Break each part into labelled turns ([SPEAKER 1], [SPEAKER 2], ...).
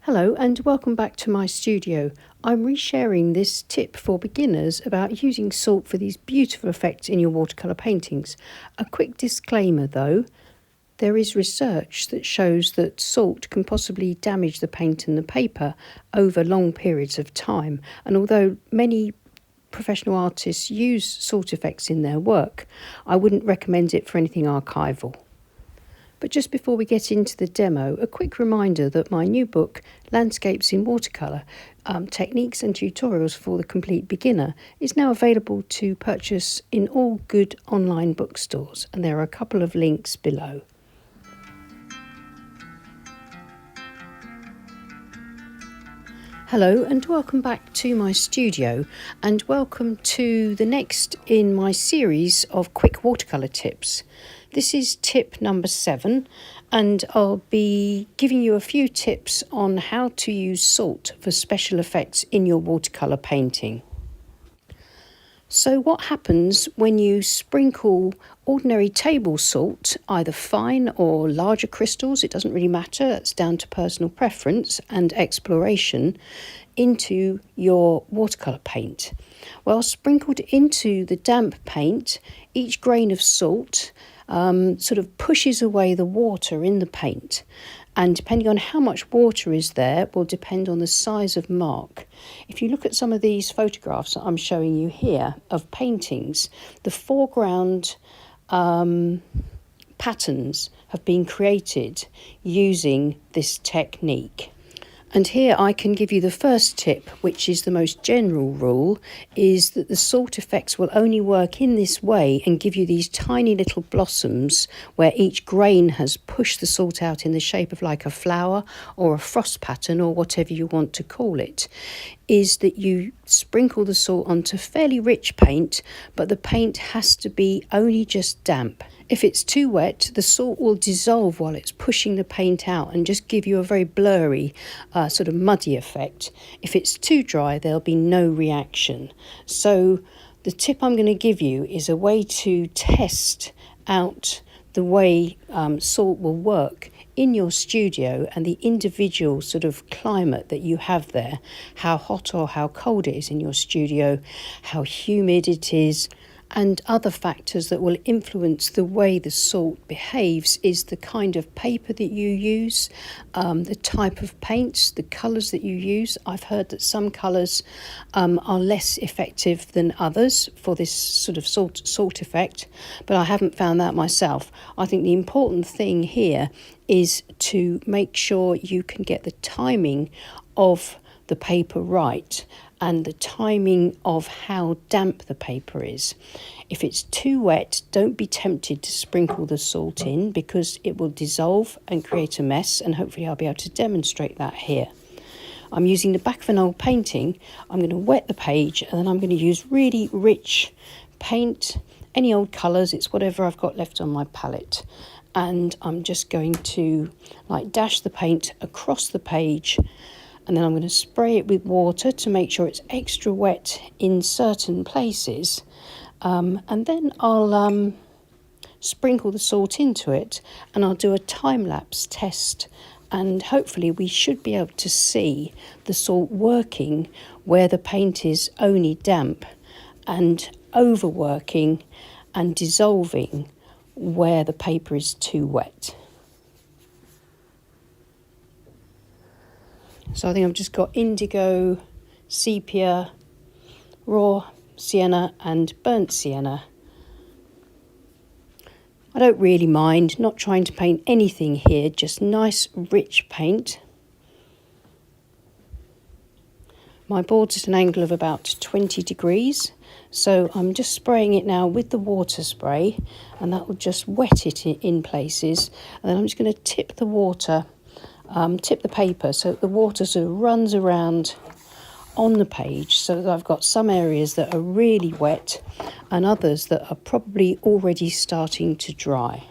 [SPEAKER 1] Hello and welcome back to my studio. I'm resharing this tip for beginners about using salt for these beautiful effects in your watercolour paintings. A quick disclaimer though, there is research that shows that salt can possibly damage the paint and the paper over long periods of time, and although many professional artists use salt effects in their work, I wouldn't recommend it for anything archival. But just before we get into the demo, a quick reminder that my new book, Landscapes in Watercolour, Techniques and Tutorials for the Complete Beginner, is now available to purchase in all good online bookstores, and there are a couple of links below. Hello and welcome back to my studio, and welcome to the next in my series of quick watercolour tips. This is tip number 7, and I'll be giving you a few tips on how to use salt for special effects in your watercolour painting. So what happens when you sprinkle ordinary table salt, either fine or larger crystals, it doesn't really matter, that's down to personal preference and exploration, into your watercolour paint? Well, sprinkled into the damp paint, each grain of salt sort of pushes away the water in the paint, and depending on how much water is there will depend on the size of mark. If you look at some of these photographs that I'm showing you here of paintings, the foreground patterns have been created using this technique. And here I can give you the first tip, which is the most general rule, is that the salt effects will only work in this way and give you these tiny little blossoms where each grain has pushed the salt out in the shape of like a flower or a frost pattern or whatever you want to call it, is that you sprinkle the salt onto fairly rich paint, but the paint has to be only just damp. If it's too wet, the salt will dissolve while it's pushing the paint out and just give you a very blurry, sort of muddy effect. If it's too dry, there'll be no reaction. So the tip I'm going to give you is a way to test out the way salt will work in your studio and the individual sort of climate that you have there, how hot or how cold it is in your studio, how humid it is, and other factors that will influence the way the salt behaves is the kind of paper that you use, the type of paints, the colours that you use. I've heard that some colours are less effective than others for this sort of salt effect, but I haven't found that myself. I think the important thing here is to make sure you can get the timing of the paper right and the timing of how damp the paper is. If it's too wet, don't be tempted to sprinkle the salt in because it will dissolve and create a mess, and hopefully I'll be able to demonstrate that here. I'm using the back of an old painting. I'm going to wet the page and then I'm going to use really rich paint, any old colours, it's whatever I've got left on my palette. And I'm just going to dash the paint across the page, and then I'm going to spray it with water to make sure it's extra wet in certain places, and then I'll sprinkle the salt into it and I'll do a time-lapse test, and hopefully we should be able to see the salt working where the paint is only damp and overworking and dissolving where the paper is too wet. So I think I've just got indigo, sepia, raw sienna and burnt sienna. I don't really mind not trying to paint anything here, just nice rich paint. My board's at an angle of about 20 degrees, so I'm just spraying it now with the water spray, and that will just wet it in places. And then I'm just going to tip the water, tip the paper so that the water sort of runs around on the page, so that I've got some areas that are really wet and others that are probably already starting to dry.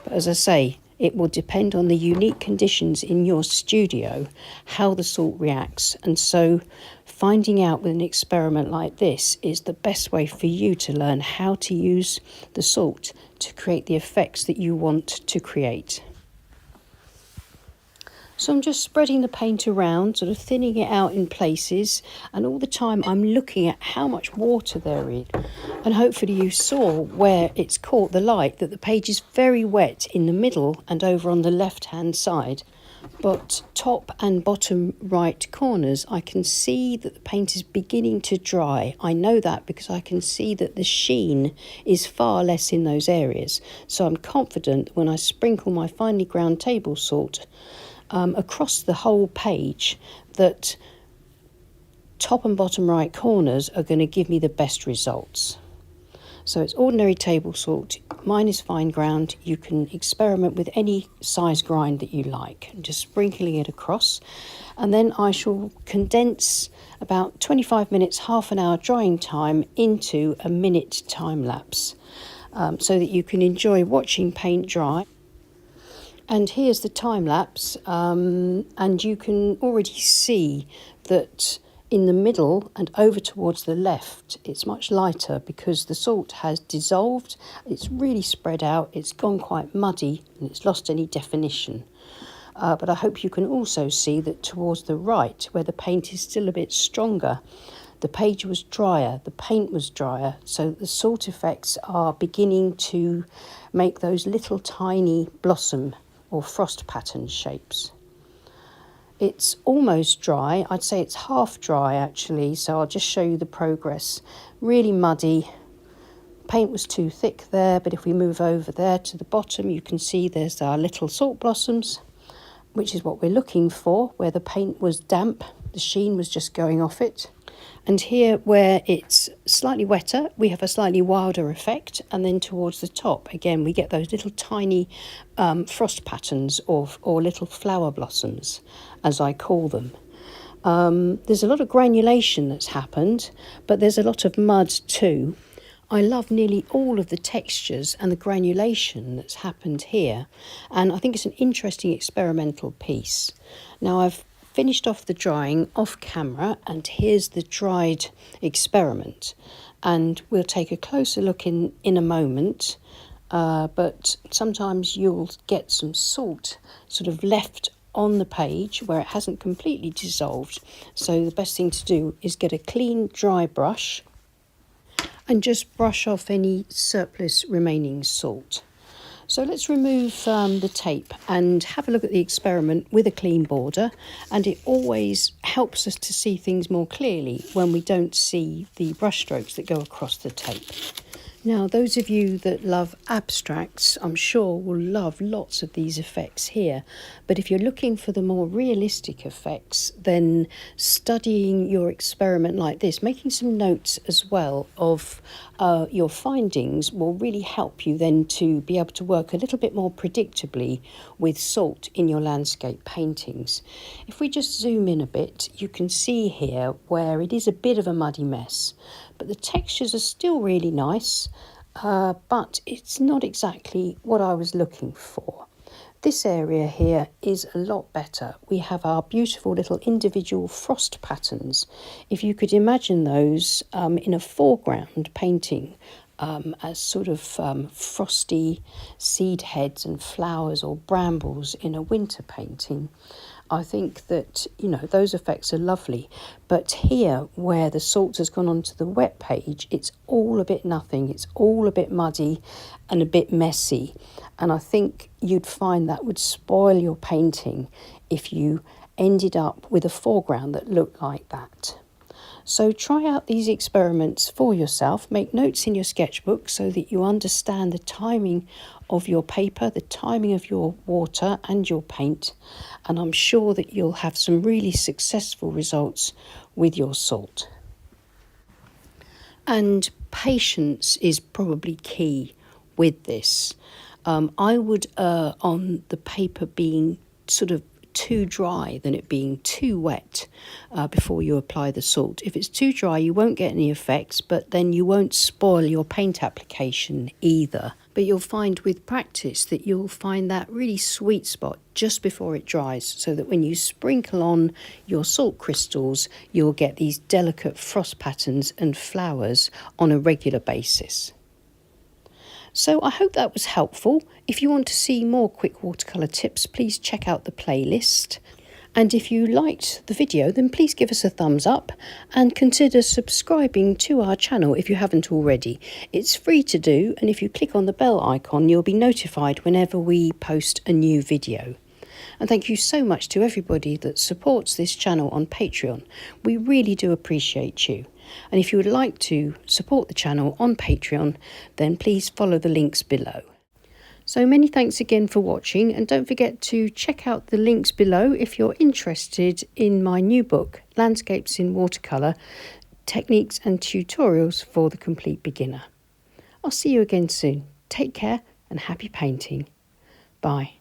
[SPEAKER 1] But as I say, it will depend on the unique conditions in your studio, how the salt reacts, and so finding out with an experiment like this is the best way for you to learn how to use the salt to create the effects that you want to create. So I'm just spreading the paint around, sort of thinning it out in places, and all the time I'm looking at how much water there is. And hopefully you saw where it's caught the light, that the page is very wet in the middle and over on the left-hand side. But top and bottom right corners, I can see that the paint is beginning to dry. I know that because I can see that the sheen is far less in those areas. So I'm confident when I sprinkle my finely ground table salt across the whole page that top and bottom right corners are going to give me the best results. So it's ordinary table salt. Mine is fine ground. You can experiment with any size grind that you like. I'm just sprinkling it across. And then I shall condense about 25 minutes, half an hour drying time into a minute time lapse so that you can enjoy watching paint dry. And here's the time lapse, and you can already see that in the middle and over towards the left it's much lighter because the salt has dissolved, it's really spread out, it's gone quite muddy and it's lost any definition. But I hope you can also see that towards the right, where the paint is still a bit stronger, the page was drier, the paint was drier, so the salt effects are beginning to make those little tiny blossom or frost pattern shapes. It's almost dry. I'd say it's half dry actually, so I'll just show you the progress. Really muddy. Paint was too thick there, but if we move over there to the bottom, you can see there's our little salt blossoms, which is what we're looking for, where the paint was damp, the sheen was just going off it. And here, where it's slightly wetter, we have a slightly wilder effect. And then towards the top, again, we get those little tiny frost patterns or little flower blossoms, as I call them. There's a lot of granulation that's happened, but there's a lot of mud too. I love nearly all of the textures and the granulation that's happened here. And I think it's an interesting experimental piece. Now, I've finished off the drying off camera, and here's the dried experiment, and we'll take a closer look in a moment, but sometimes you'll get some salt sort of left on the page where it hasn't completely dissolved, so the best thing to do is get a clean dry brush and just brush off any surplus remaining salt. So let's remove the tape and have a look at the experiment with a clean border, and it always helps us to see things more clearly when we don't see the brush strokes that go across the tape. Now, those of you that love abstracts, I'm sure will love lots of these effects here. But if you're looking for the more realistic effects, then studying your experiment like this, making some notes as well of your findings will really help you then to be able to work a little bit more predictably with salt in your landscape paintings. If we just zoom in a bit, you can see here where it is a bit of a muddy mess, but the textures are still really nice, but it's not exactly what I was looking for. This area here is a lot better. We have our beautiful little individual frost patterns. If you could imagine those in a foreground painting as sort of frosty seed heads and flowers or brambles in a winter painting, I think that, you know, those effects are lovely. But here, where the salt has gone onto the wet page, it's all a bit nothing. It's all a bit muddy and a bit messy. And I think you'd find that would spoil your painting if you ended up with a foreground that looked like that. So try out these experiments for yourself. Make notes in your sketchbook so that you understand the timing of your paper, the timing of your water and your paint. And I'm sure that you'll have some really successful results with your salt. And patience is probably key with this. I would err on the paper being sort of too dry than it being too wet before you apply the salt. If it's too dry, you won't get any effects, but then you won't spoil your paint application either. But you'll find with practice that you'll find that really sweet spot just before it dries, so that when you sprinkle on your salt crystals, you'll get these delicate frost patterns and flowers on a regular basis. So I hope that was helpful. If you want to see more quick watercolour tips, please check out the playlist. And if you liked the video, then please give us a thumbs up and consider subscribing to our channel if you haven't already. It's free to do, and if you click on the bell icon, you'll be notified whenever we post a new video. And thank you so much to everybody that supports this channel on Patreon. We really do appreciate you. And if you would like to support the channel on Patreon, then please follow the links below. So many thanks again for watching, and don't forget to check out the links below if you're interested in my new book, Landscapes in Watercolour, Techniques and Tutorials for the Complete Beginner. I'll see you again soon. Take care and happy painting. Bye.